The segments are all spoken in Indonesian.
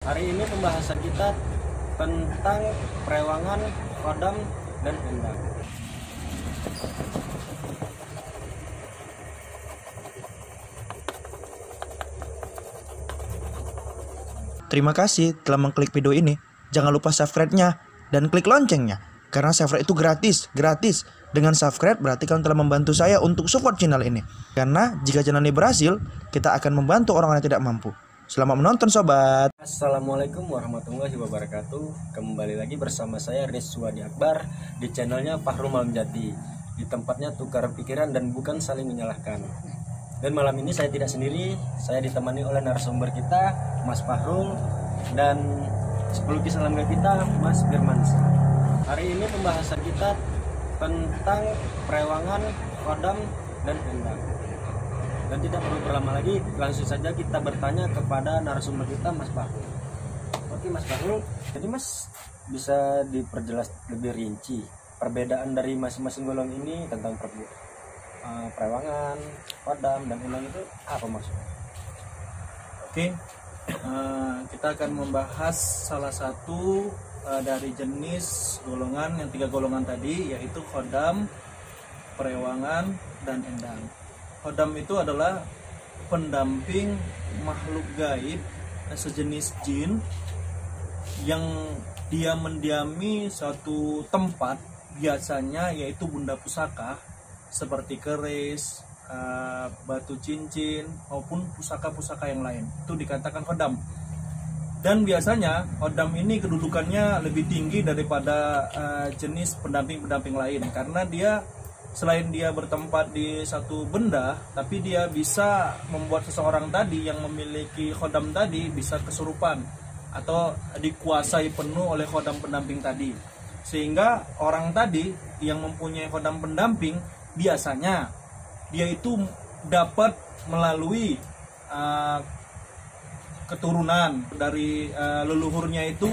Hari ini pembahasan kita tentang perewangan, khodam, dan endang. Terima kasih telah mengklik video ini. Jangan lupa subscribe-nya dan klik loncengnya. Karena subscribe itu gratis. Dengan subscribe berarti kalian telah membantu saya untuk support channel ini. Karena jika channel ini berhasil, kita akan membantu orang yang tidak mampu. Selamat menonton sobat. Assalamualaikum warahmatullahi wabarakatuh. Kembali lagi bersama saya Rizwadi Akbar di channelnya Fahrul Malamjati. Di tempatnya tukar pikiran dan bukan saling menyalahkan. Dan malam ini saya tidak sendiri, saya ditemani oleh narasumber kita, Mas Fahrul, dan psikologi salam kita, Mas Firmansyah. Hari ini pembahasan kita tentang perewangan, khodam, dan endang. Dan tidak perlu berlama lagi, langsung saja kita bertanya kepada narasumber kita, Mas Fahrul. Oke Mas Fahrul, jadi Mas bisa diperjelas lebih rinci perbedaan dari masing-masing golongan ini tentang perewangan, khodam, dan endang itu apa maksudnya? Oke, kita akan membahas salah satu dari jenis golongan yang 3 golongan tadi, yaitu khodam, perewangan, dan endang. Khodam itu adalah pendamping makhluk gaib sejenis jin yang dia mendiami suatu tempat, biasanya yaitu benda pusaka seperti keris, batu cincin maupun pusaka-pusaka yang lain. Itu dikatakan khodam. Dan biasanya khodam ini kedudukannya lebih tinggi daripada jenis pendamping-pendamping lain, karena dia selain dia bertempat di satu benda, tapi dia bisa membuat seseorang tadi yang memiliki khodam tadi bisa kesurupan atau dikuasai penuh oleh khodam pendamping tadi. Sehingga orang tadi yang mempunyai khodam pendamping biasanya dia itu dapat melalui keturunan dari leluhurnya itu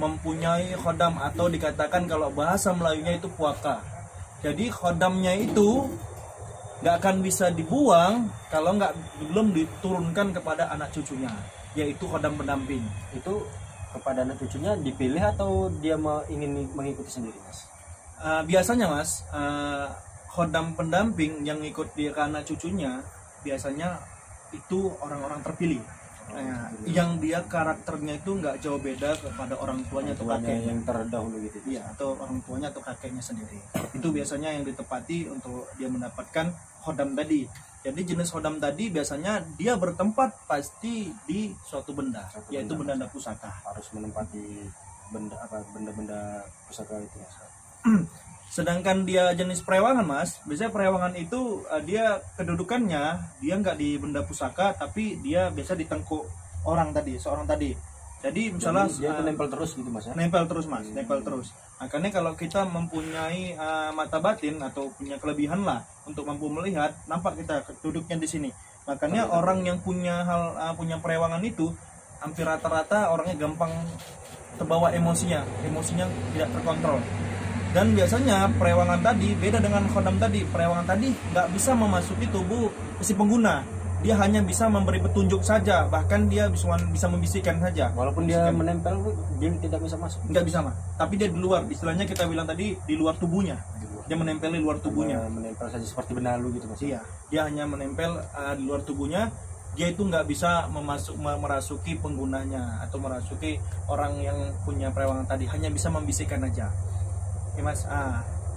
mempunyai khodam, atau dikatakan kalau bahasa Melayunya itu puaka. Jadi khodamnya itu nggak akan bisa dibuang kalau belum diturunkan kepada anak cucunya, yaitu khodam pendamping. Itu kepada anak cucunya dipilih atau dia ingin mengikuti sendiri, Mas? Biasanya Mas, khodam pendamping yang ikut dia ke anak cucunya biasanya itu orang-orang terpilih. Yang dia karakternya itu nggak jauh beda kepada orang tuanya atau kakeknya yang terdahulu gitu. Iya, atau orang tuanya atau kakeknya sendiri. Itu biasanya yang ditepati untuk dia mendapatkan khodam tadi. Jadi jenis khodam tadi biasanya dia bertempat pasti di suatu benda, yaitu benda pusaka. Harus menempati benda-benda pusaka itu. Sedangkan dia jenis perewangan Mas, biasanya perewangan itu dia kedudukannya dia nggak di benda pusaka, tapi dia biasa di tengkuk orang tadi, seorang tadi. Jadi misalnya dia nempel terus gitu Mas ya? Nempel terus Mas, nempel terus. Makanya kalau kita mempunyai mata batin atau punya kelebihan lah untuk mampu melihat, nampak kita duduknya di sini. Makanya orang yang punya punya perewangan itu hampir rata-rata orangnya gampang terbawa emosinya tidak terkontrol. Dan biasanya perewangan tadi beda dengan khodam tadi. Perewangan tadi nggak bisa memasuki tubuh si pengguna. Dia hanya bisa memberi petunjuk saja, bahkan dia bisa membisikkan saja. Walaupun dia menempel, dia tidak bisa masuk. Nggak bisa Mas. Tapi dia di luar. Istilahnya kita bilang tadi di luar tubuhnya. Dia menempel di luar tubuhnya. Menempel saja seperti benalu gitu Mas. Iya. Dia hanya menempel di luar tubuhnya. Dia itu nggak bisa merasuki penggunanya atau merasuki orang yang punya perewangan tadi. Hanya bisa membisikkan aja. Ya Mas,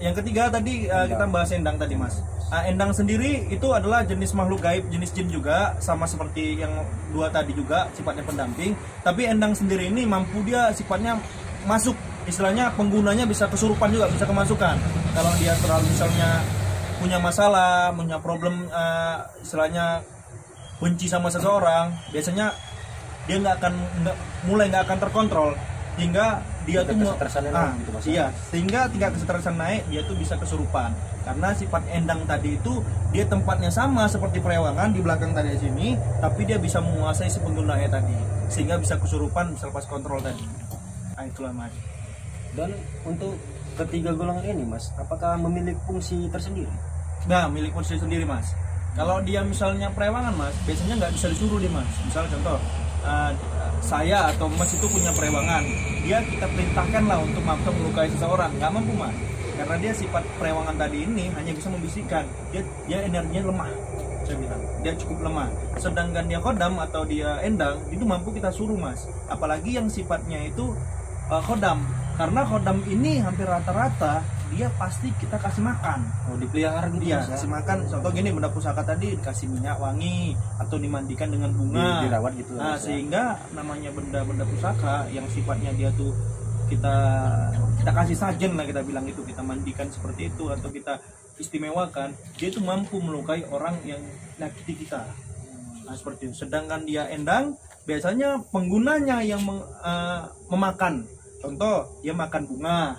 yang ketiga tadi kita bahas endang tadi Mas. Endang sendiri itu adalah jenis makhluk gaib, jenis jin juga, sama seperti yang 2 tadi juga, sifatnya pendamping. Tapi endang sendiri ini mampu dia sifatnya masuk, istilahnya penggunanya bisa kesurupan juga, bisa kemasukan. Kalau dia terlalu misalnya punya masalah, punya problem, istilahnya benci sama seseorang, biasanya dia nggak akan terkontrol. Hingga dia tuh sehingga tingkat kesetresan naik, dia tuh bisa kesurupan. Karena sifat endang tadi itu dia tempatnya sama seperti perewangan di belakang tadi sini, tapi dia bisa menguasai si penggunanya tadi, sehingga bisa kesurupan, bisa lepas kontrol tadi. Nah itulah Mas. Dan untuk ketiga golongan ini Mas, apakah memiliki fungsi tersendiri? Nah, milik fungsi sendiri Mas. Kalau dia misalnya perewangan Mas, biasanya nggak bisa disuruh dia Mas. Misalnya contoh, saya atau Mas itu punya perewangan, dia kita perintahkan lah untuk mampu melukai seseorang, nggak mampu Mas, karena dia sifat perewangan tadi ini hanya bisa membisikkan, dia energinya lemah, saya bilang dia cukup lemah. Sedangkan dia khodam atau dia endang itu mampu kita suruh Mas, apalagi yang sifatnya itu khodam, karena khodam ini hampir rata-rata dia pasti kita kasih makan. Oh, dipelihara gitu Iya, Mas, ya? kasih makan. Contoh gini, benda pusaka tadi dikasih minyak wangi atau dimandikan dengan bunga. Dirawat gitu lah, Nah, Mas, ya? sehingga namanya benda-benda pusaka yang sifatnya dia tuh kita kasih sajen lah, kita bilang itu, kita mandikan seperti itu atau kita istimewakan, dia itu mampu melukai orang yang nyakiti kita. Nah, seperti itu. Sedangkan dia endang, biasanya penggunanya yang memakan. Contoh, dia makan bunga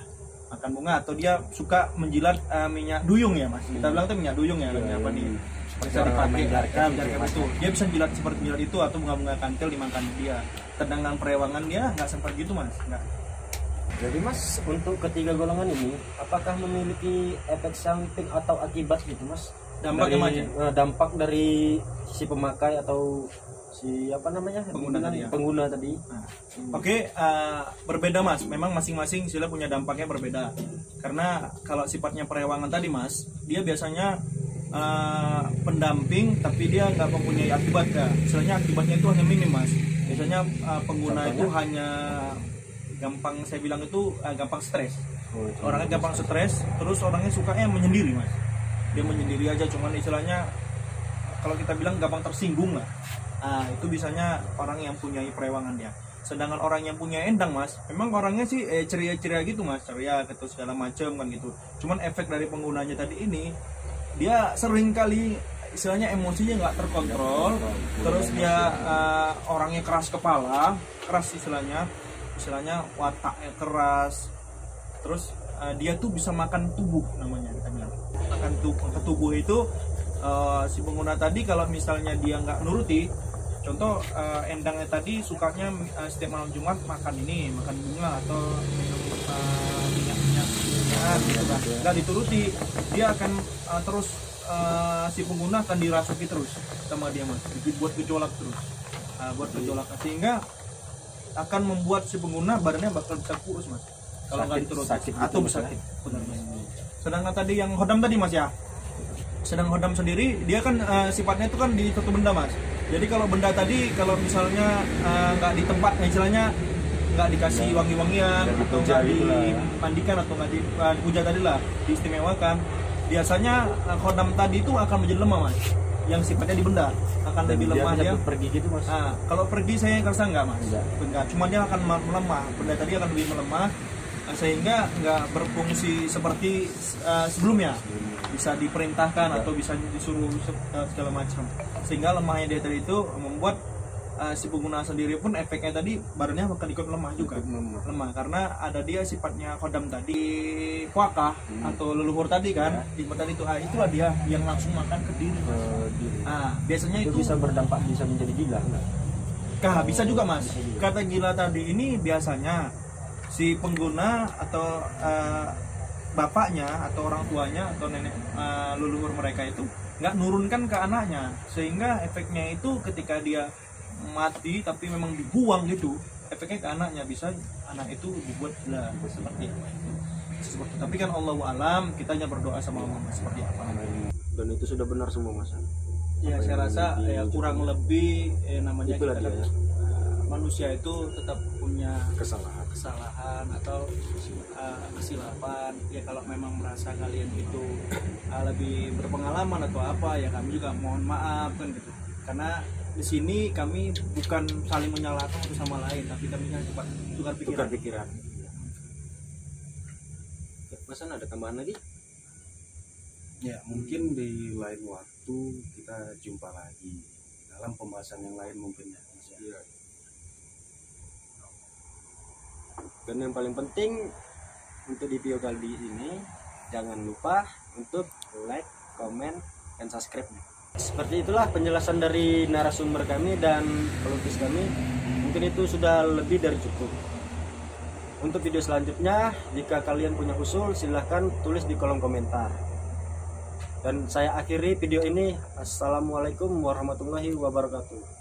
atau dia suka menjilat minyak duyung ya Mas, kita bilang itu minyak duyung ya, apa nih bisa dipakai itu, dia bisa jilat seperti jilat itu, atau bunga-bunga kantil dimakan dia. Sedangkan perewangan dia nggak seperti itu Mas, nggak. Jadi Mas, untuk ketiga golongan ini apakah memiliki efek samping atau akibat gitu Mas? Dampaknya dari, dampak dari si pemakai atau si apa namanya pengguna tadi. Nah, Oke, berbeda Mas. Memang masing-masing sila punya dampaknya berbeda. Karena kalau sifatnya perewangan tadi Mas, dia biasanya pendamping, tapi dia nggak mempunyai akibat ya. Misalnya akibatnya itu hanya minim Mas. Biasanya pengguna itu hanya gampang, saya bilang itu gampang stres. Orangnya gampang stres, terus orangnya sukanya menyendiri Mas. Dia menyendiri aja, cuman istilahnya kalau kita bilang gampang tersinggung lah. Itu biasanya orang yang punya perewangan dia. Sedangkan orang yang punya endang Mas, memang orangnya sih ceria-ceria gitu Mas, ceria gitu segala macam kan gitu. Cuman efek dari penggunanya tadi ini, dia sering kali istilahnya emosinya nggak terkontrol, terus dia orangnya keras kepala, keras istilahnya wataknya keras, terus dia tuh bisa makan tubuh namanya, kita bilang makan tubuh itu. Si pengguna tadi kalau misalnya dia nggak nuruti, contoh endangnya tadi sukanya setiap malam Jumat makan bunga atau minyak gitu kan, nggak dituruti, dia akan terus si pengguna akan dirasuki terus sama dia Mas, buat gejolak terus, sehingga akan membuat si pengguna badannya bakal bisa kurus Mas kalau nggak dituruti atau sakit, benar Mas. Sedangkan tadi yang khodam tadi Mas ya, sedang khodam sendiri dia kan sifatnya itu kan di satu benda Mas. Jadi kalau benda tadi kalau misalnya nggak di tempat, istilahnya nggak dikasih wangi-wangian atau nggak dimandikan atau nggak dipuja tadi lah, diistimewakan, biasanya khodam tadi itu akan menjadi lemah Mas. Yang sifatnya di benda akan lebih lemah dia. Pergi gitu Mas. Kalau pergi saya rasa nggak Mas. Enggak, cuma dia akan melemah. Benda tadi akan lebih melemah sehingga nggak berfungsi seperti sebelumnya. Bisa diperintahkan atau bisa disuruh segala macam, sehingga lemahnya dia tadi itu membuat si pengguna sendiri pun efeknya tadi badannya akan ikut lemah juga, lemah karena ada dia sifatnya khodam tadi, puakah atau leluhur tadi kan, tadi itu itulah dia yang langsung makan ke diri. Biasanya itu bisa berdampak, bisa menjadi gila bisa juga Mas. Kata gila tadi ini biasanya si pengguna atau bapaknya atau orang tuanya atau nenek leluhur mereka itu nggak nurunkan ke anaknya, sehingga efeknya itu ketika dia mati tapi memang dibuang gitu, efeknya ke anaknya, bisa anak itu dibuat gila seperti apa itu. Tapi kan Allahu alam, kita hanya berdoa sama Allah seperti apa. Dan itu sudah benar semua Mas. Ya saya rasa ya kurang lebih namanya kita kan, manusia itu tetap punya kesalahan atau kesilapan ya. Kalau memang merasa kalian itu lebih berpengalaman atau apa ya, kami juga mohon maaf kan gitu, karena di sini kami bukan saling menyalahkan satu sama lain, tapi kami hanya tukar pikiran. Masan ada tambahan lagi? Ya mungkin di lain waktu kita jumpa lagi dalam pembahasan yang lain mungkin ya. Dan yang paling penting untuk di video kali ini, jangan lupa untuk like, comment, dan subscribe. Seperti itulah penjelasan dari narasumber kami dan pelukis kami. Mungkin itu sudah lebih dari cukup. Untuk video selanjutnya, jika kalian punya usul, silahkan tulis di kolom komentar. Dan saya akhiri video ini. Assalamualaikum warahmatullahi wabarakatuh.